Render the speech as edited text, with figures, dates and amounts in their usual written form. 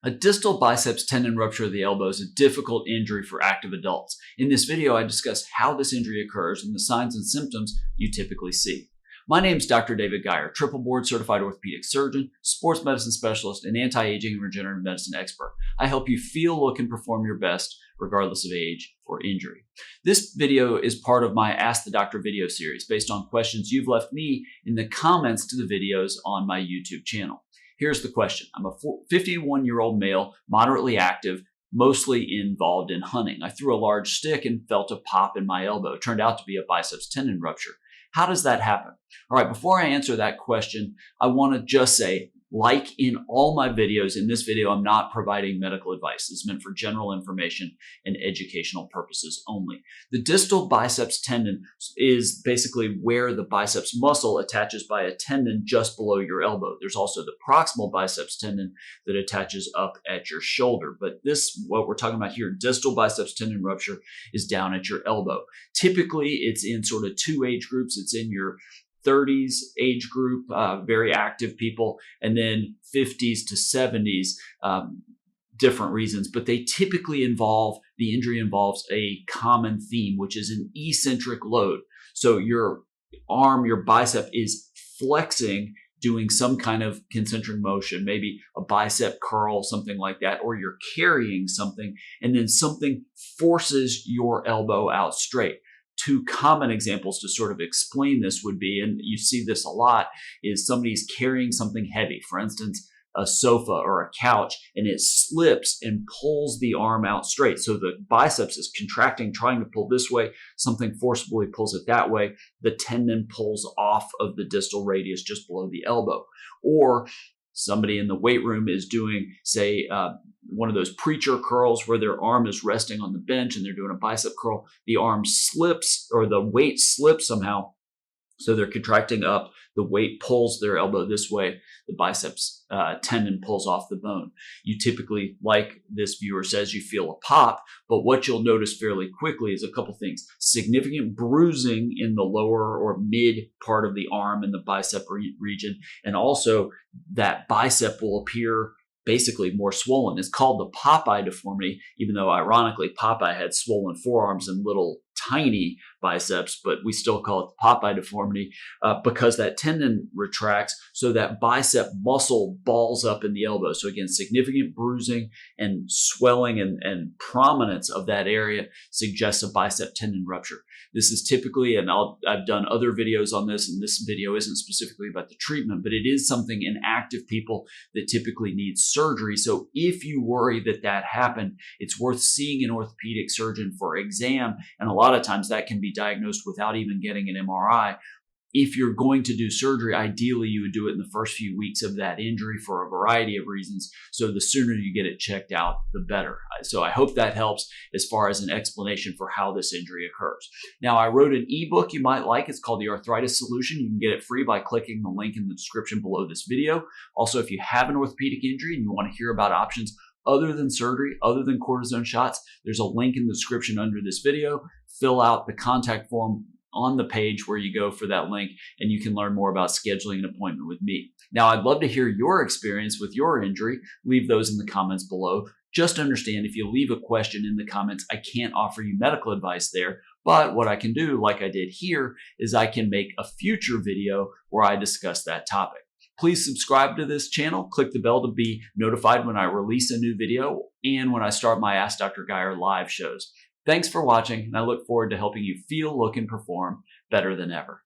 A distal biceps tendon rupture of the elbow is a difficult injury for active adults. In this video, I discuss how this injury occurs and the signs and symptoms you typically see. My name is Dr. David Geier, triple board certified orthopedic surgeon, sports medicine specialist, and anti-aging and regenerative medicine expert. I help you feel, look, and perform your best regardless of age or injury. This video is part of my Ask the Doctor video series based on questions you've left me in the comments to the videos on my YouTube channel. Here's the question. I'm a 51-year-old male, moderately active, mostly involved in hunting. I threw a large stick and felt a pop in my elbow. It turned out to be a biceps tendon rupture. How does that happen? All right, before I answer that question, I want to just say, like in all my videos, in this video, I'm not providing medical advice. It's meant for general information and educational purposes only. The distal biceps tendon is basically where the biceps muscle attaches by a tendon just below your elbow. There's also the proximal biceps tendon that attaches up at your shoulder. But what we're talking about here, distal biceps tendon rupture, is down at your elbow. Typically, it's in sort of two age groups. It's in your 30s age group, very active people, and then 50s to 70s, different reasons. But they typically the injury involves a common theme, which is an eccentric load. So your arm, your bicep is flexing, doing some kind of concentric motion, maybe a bicep curl, something like that, or you're carrying something, and then something forces your elbow out straight. Two common examples to sort of explain this would be, and you see this a lot, is somebody's carrying something heavy, for instance, a sofa or a couch, and it slips and pulls the arm out straight. So the biceps is contracting, trying to pull this way, something forcibly pulls it that way. The tendon pulls off of the distal radius just below the elbow. Or somebody in the weight room is doing, say, one of those preacher curls where their arm is resting on the bench and they're doing a bicep curl. The arm slips, or the weight slips somehow. So they're contracting up. The weight pulls their elbow this way. The biceps tendon pulls off the bone. You typically, like this viewer says, you feel a pop, but what you'll notice fairly quickly is a couple things. Significant bruising in the lower or mid part of the arm in the bicep region, and also that bicep will appear basically more swollen. It's called the Popeye deformity, even though ironically Popeye had swollen forearms and little tiny biceps, but we still call it the Popeye deformity because that tendon retracts, so that bicep muscle balls up in the elbow. So again, significant bruising and swelling and prominence of that area suggests a bicep tendon rupture. This is typically, and I've done other videos on this, and this video isn't specifically about the treatment, but it is something in active people that typically needs surgery. So if you worry that that happened, it's worth seeing an orthopedic surgeon for exam, and a lot of times that can be diagnosed without even getting an MRI. If you're going to do surgery, ideally you would do it in the first few weeks of that injury for a variety of reasons. So the sooner you get it checked out, the better. So I hope that helps as far as an explanation for how this injury occurs. Now, I wrote an ebook you might like. It's called the Arthritis Solution. You can get it free by clicking the link in the description below this video. Also, if you have an orthopedic injury and you want to hear about options other than surgery, other than cortisone shots, there's a link in the description under this video. Fill out the contact form on the page where you go for that link, and you can learn more about scheduling an appointment with me. Now, I'd love to hear your experience with your injury. Leave those in the comments below. Just understand, if you leave a question in the comments, I can't offer you medical advice there, but what I can do, like I did here, is I can make a future video where I discuss that topic. Please subscribe to this channel. Click the bell to be notified when I release a new video and when I start my Ask Dr. Geier live shows. Thanks for watching, and I look forward to helping you feel, look, and perform better than ever.